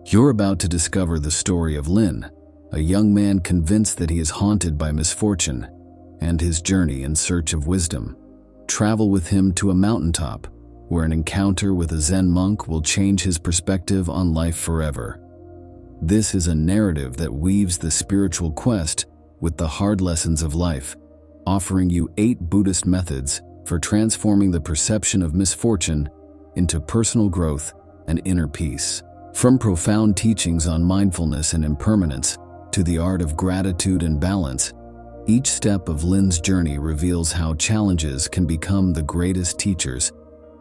You're about to discover the story of Lin, a young man convinced that he is haunted by misfortune, and his journey in search of wisdom. Travel with him to a mountaintop, where an encounter with a Zen monk will change his perspective on life forever. This is a narrative that weaves the spiritual quest with the hard lessons of life, offering you 8 Buddhist methods for transforming the perception of misfortune into personal growth and inner peace. From profound teachings on mindfulness and impermanence to the art of gratitude and balance, each step of Lin's journey reveals how challenges can become the greatest teachers,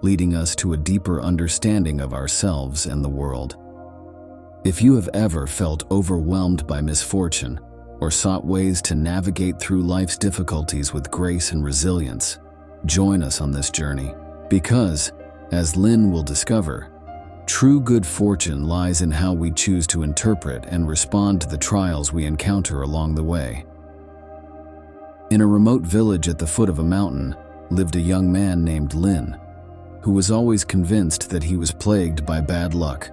leading us to a deeper understanding of ourselves and the world. If you have ever felt overwhelmed by misfortune or sought ways to navigate through life's difficulties with grace and resilience, join us on this journey. Because, as Lin will discover, true good fortune lies in how we choose to interpret and respond to the trials we encounter along the way. In a remote village at the foot of a mountain lived a young man named Lin, who was always convinced that he was plagued by bad luck.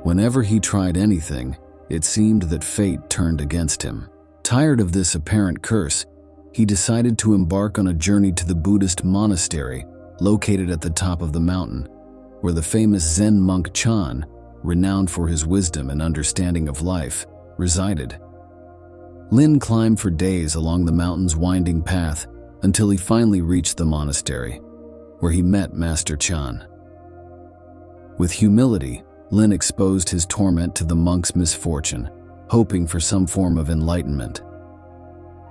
Whenever he tried anything, it seemed that fate turned against him. Tired of this apparent curse, he decided to embark on a journey to the Buddhist monastery located at the top of the mountain, where the famous Zen monk Chan, renowned for his wisdom and understanding of life, resided. Lin climbed for days along the mountain's winding path until he finally reached the monastery, where he met Master Chan. With humility, Lin exposed his torment to the monk's misfortune, hoping for some form of enlightenment.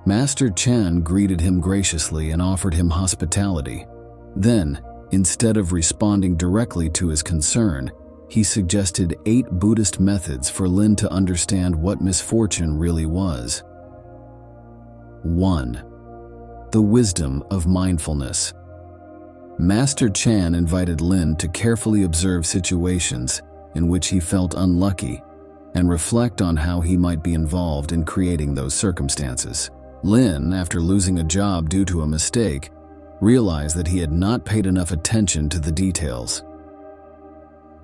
Master Chan greeted him graciously and offered him hospitality. Then, instead of responding directly to his concern, he suggested 8 Buddhist methods for Lin to understand what misfortune really was. 1. The Wisdom of Mindfulness. Master Chan invited Lin to carefully observe situations in which he felt unlucky and reflect on how he might be involved in creating those circumstances. Lin, after losing a job due to a mistake, realized that he had not paid enough attention to the details.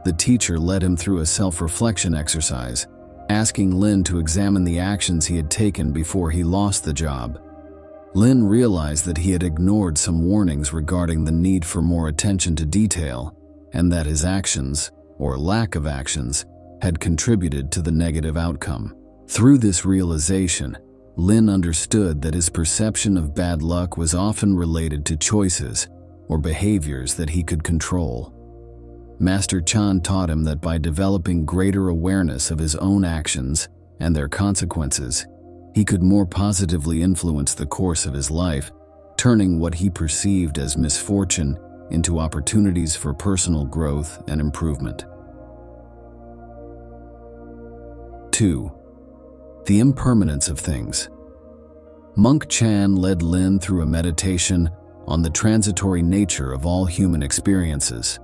The teacher led him through a self-reflection exercise, asking Lin to examine the actions he had taken before he lost the job. Lin realized that he had ignored some warnings regarding the need for more attention to detail, and that his actions, or lack of actions, had contributed to the negative outcome. Through this realization, Lin understood that his perception of bad luck was often related to choices or behaviors that he could control. Master Chan taught him that by developing greater awareness of his own actions and their consequences, he could more positively influence the course of his life, turning what he perceived as misfortune into opportunities for personal growth and improvement. 2. The Impermanence of Things. Monk Chan led Lin through a meditation on the transitory nature of all human experiences.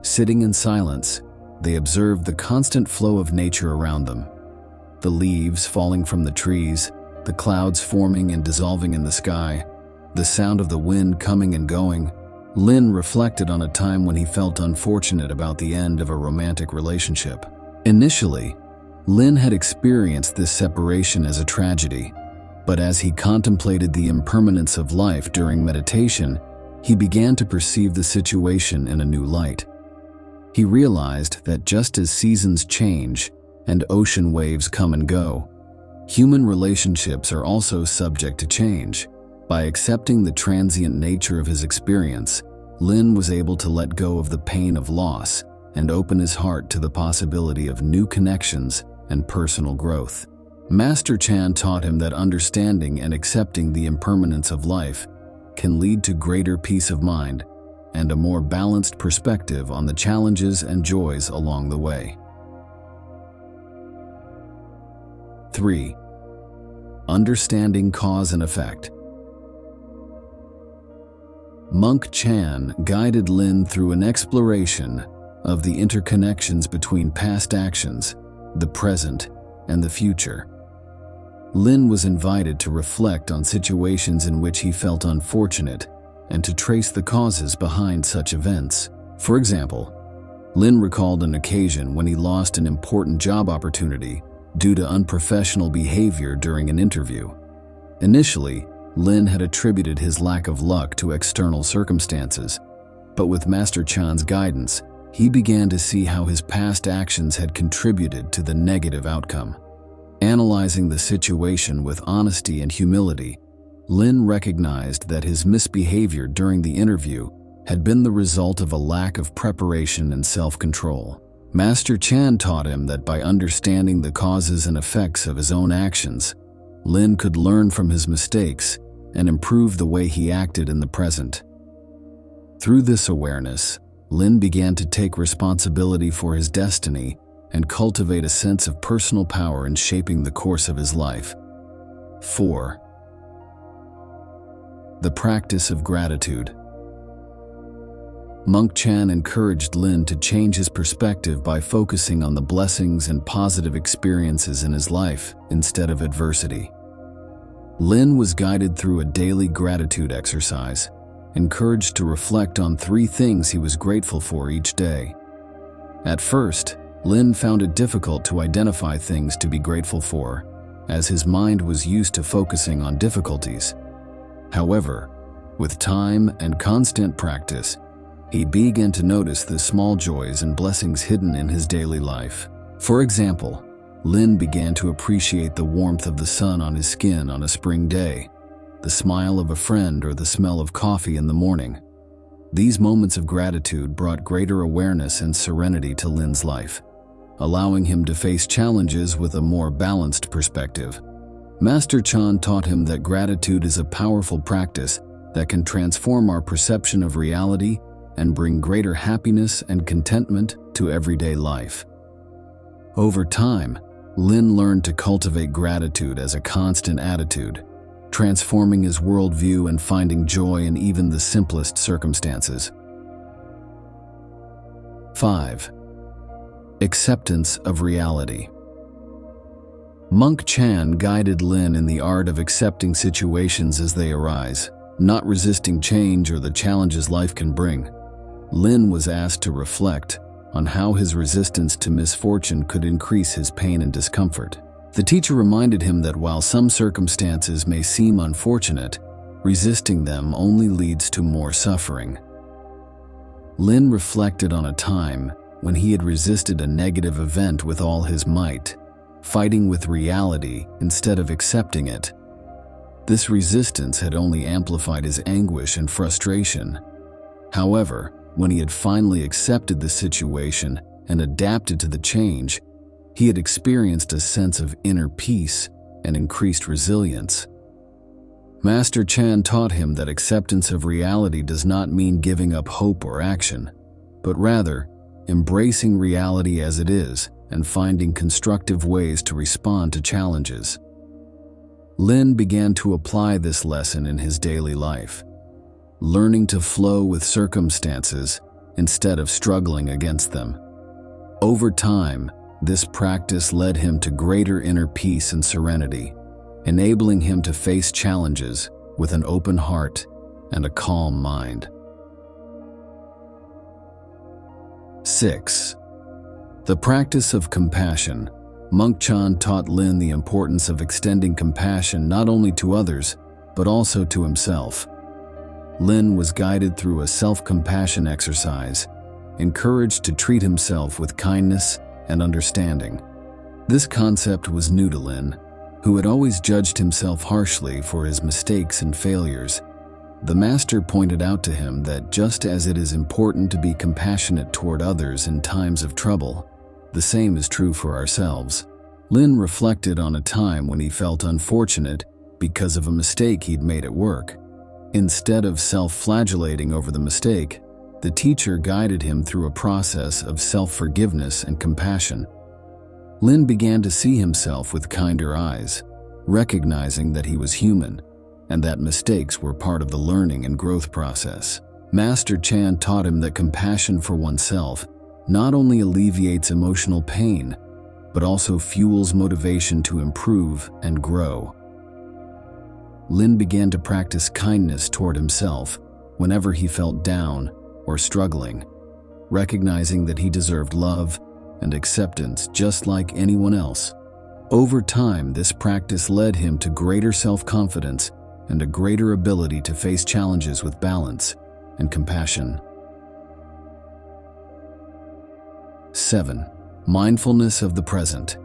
Sitting in silence, they observed the constant flow of nature around them. The leaves falling from the trees, the clouds forming and dissolving in the sky, the sound of the wind coming and going. Lin reflected on a time when he felt unfortunate about the end of a romantic relationship. Initially, Lin had experienced this separation as a tragedy, but as he contemplated the impermanence of life during meditation, he began to perceive the situation in a new light. He realized that just as seasons change and ocean waves come and go, human relationships are also subject to change. By accepting the transient nature of his experience, Lin was able to let go of the pain of loss and open his heart to the possibility of new connections and personal growth. Master Chan taught him that understanding and accepting the impermanence of life can lead to greater peace of mind and a more balanced perspective on the challenges and joys along the way. 3. Understanding cause and effect. Monk Chan guided Lin through an exploration of the interconnections between past actions, the present, and the future. Lin was invited to reflect on situations in which he felt unfortunate and to trace the causes behind such events. For example, Lin recalled an occasion when he lost an important job opportunity due to unprofessional behavior during an interview. Initially, Lin had attributed his lack of luck to external circumstances, but with Master Chan's guidance, he began to see how his past actions had contributed to the negative outcome. Analyzing the situation with honesty and humility, Lin recognized that his misbehavior during the interview had been the result of a lack of preparation and self-control. Master Chan taught him that by understanding the causes and effects of his own actions, Lin could learn from his mistakes and improve the way he acted in the present. Through this awareness, Lin began to take responsibility for his destiny and cultivate a sense of personal power in shaping the course of his life. 4. The practice of gratitude. Monk Chan encouraged Lin to change his perspective by focusing on the blessings and positive experiences in his life instead of adversity. Lin was guided through a daily gratitude exercise, encouraged to reflect on 3 things he was grateful for each day. At first, Lin found it difficult to identify things to be grateful for, as his mind was used to focusing on difficulties. However, with time and constant practice, he began to notice the small joys and blessings hidden in his daily life. For example, Lin began to appreciate the warmth of the sun on his skin on a spring day, the smile of a friend, or the smell of coffee in the morning. These moments of gratitude brought greater awareness and serenity to Lin's life, allowing him to face challenges with a more balanced perspective. Master Chan taught him that gratitude is a powerful practice that can transform our perception of reality and bring greater happiness and contentment to everyday life. Over time, Lin learned to cultivate gratitude as a constant attitude, transforming his worldview and finding joy in even the simplest circumstances. 5. Acceptance of reality. Monk Chan guided Lin in the art of accepting situations as they arise, not resisting change or the challenges life can bring. Lin was asked to reflect on how his resistance to misfortune could increase his pain and discomfort. The teacher reminded him that while some circumstances may seem unfortunate, resisting them only leads to more suffering. Lin reflected on a time when he had resisted a negative event with all his might, fighting with reality instead of accepting it. This resistance had only amplified his anguish and frustration. However, when he had finally accepted the situation and adapted to the change, he had experienced a sense of inner peace and increased resilience. Master Chan taught him that acceptance of reality does not mean giving up hope or action, but rather embracing reality as it is and finding constructive ways to respond to challenges. Lin began to apply this lesson in his daily life, learning to flow with circumstances instead of struggling against them. Over time, this practice led him to greater inner peace and serenity, enabling him to face challenges with an open heart and a calm mind. 6. The practice of compassion. Monk Chan taught Lin the importance of extending compassion not only to others, but also to himself. Lin was guided through a self-compassion exercise, encouraged to treat himself with kindness and understanding. This concept was new to Lin, who had always judged himself harshly for his mistakes and failures. The master pointed out to him that just as it is important to be compassionate toward others in times of trouble, the same is true for ourselves. Lin reflected on a time when he felt unfortunate because of a mistake he'd made at work. Instead of self-flagellating over the mistake, the teacher guided him through a process of self-forgiveness and compassion. Lin began to see himself with kinder eyes, recognizing that he was human and that mistakes were part of the learning and growth process. Master Chan taught him that compassion for oneself not only alleviates emotional pain, but also fuels motivation to improve and grow. Lin began to practice kindness toward himself whenever he felt down or struggling. recognizing that he deserved love and acceptance just like anyone else. Over time, this practice led him to greater self-confidence and a greater ability to face challenges with balance and compassion. 7. Mindfulness of the present.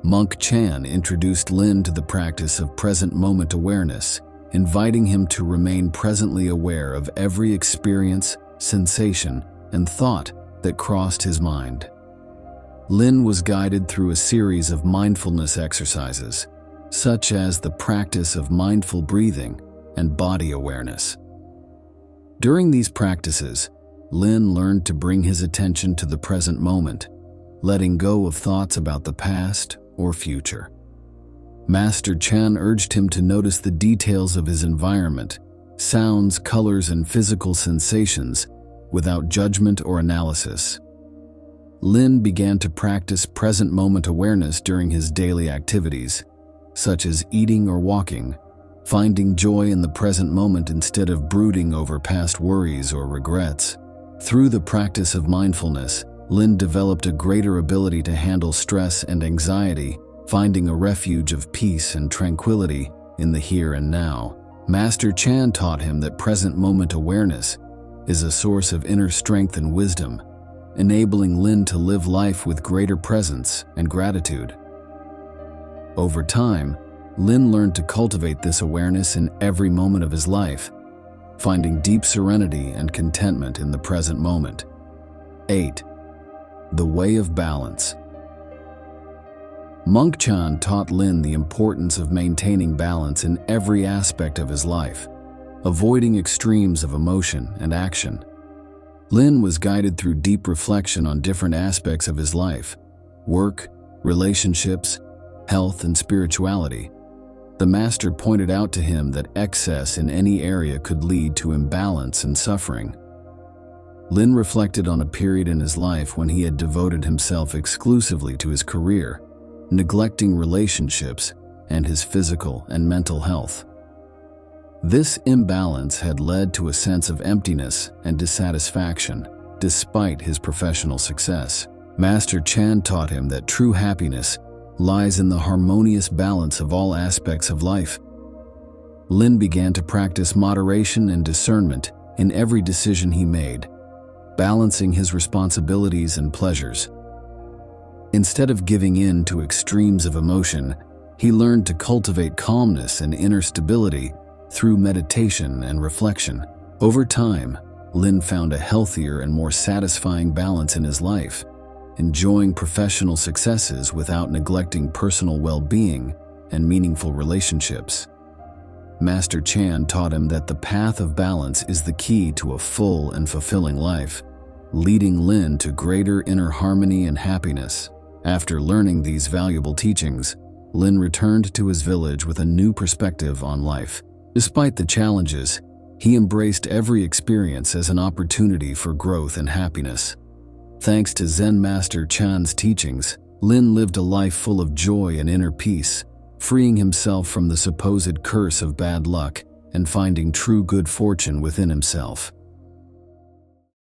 Monk Chan introduced Lin to the practice of present moment awareness, inviting him to remain presently aware of every experience, sensation, and thought that crossed his mind. Lin was guided through a series of mindfulness exercises, such as the practice of mindful breathing and body awareness. During these practices, Lin learned to bring his attention to the present moment, letting go of thoughts about the past or future. Master Chan urged him to notice the details of his environment, sounds, colors, and physical sensations without judgment or analysis. Lin began to practice present moment awareness during his daily activities, such as eating or walking, finding joy in the present moment instead of brooding over past worries or regrets. Through the practice of mindfulness, Lin developed a greater ability to handle stress and anxiety, finding a refuge of peace and tranquility in the here and now. Master Chan taught him that present moment awareness is a source of inner strength and wisdom, enabling Lin to live life with greater presence and gratitude. Over time, Lin learned to cultivate this awareness in every moment of his life, finding deep serenity and contentment in the present moment. 8. The way of balance. Monk Chan taught Lin the importance of maintaining balance in every aspect of his life, avoiding extremes of emotion and action. Lin was guided through deep reflection on different aspects of his life: work, relationships, health, and spirituality. The master pointed out to him that excess in any area could lead to imbalance and suffering. Lin reflected on a period in his life when he had devoted himself exclusively to his career, neglecting relationships and his physical and mental health. This imbalance had led to a sense of emptiness and dissatisfaction, despite his professional success. Master Chan taught him that true happiness lies in the harmonious balance of all aspects of life. Lin began to practice moderation and discernment in every decision he made, balancing his responsibilities and pleasures. Instead of giving in to extremes of emotion, he learned to cultivate calmness and inner stability through meditation and reflection. Over time, Lin found a healthier and more satisfying balance in his life, enjoying professional successes without neglecting personal well-being and meaningful relationships. Master Chan taught him that the path of balance is the key to a full and fulfilling life, leading Lin to greater inner harmony and happiness. After learning these valuable teachings, Lin returned to his village with a new perspective on life. Despite the challenges, he embraced every experience as an opportunity for growth and happiness. Thanks to Zen Master Chan's teachings, Lin lived a life full of joy and inner peace, freeing himself from the supposed curse of bad luck and finding true good fortune within himself.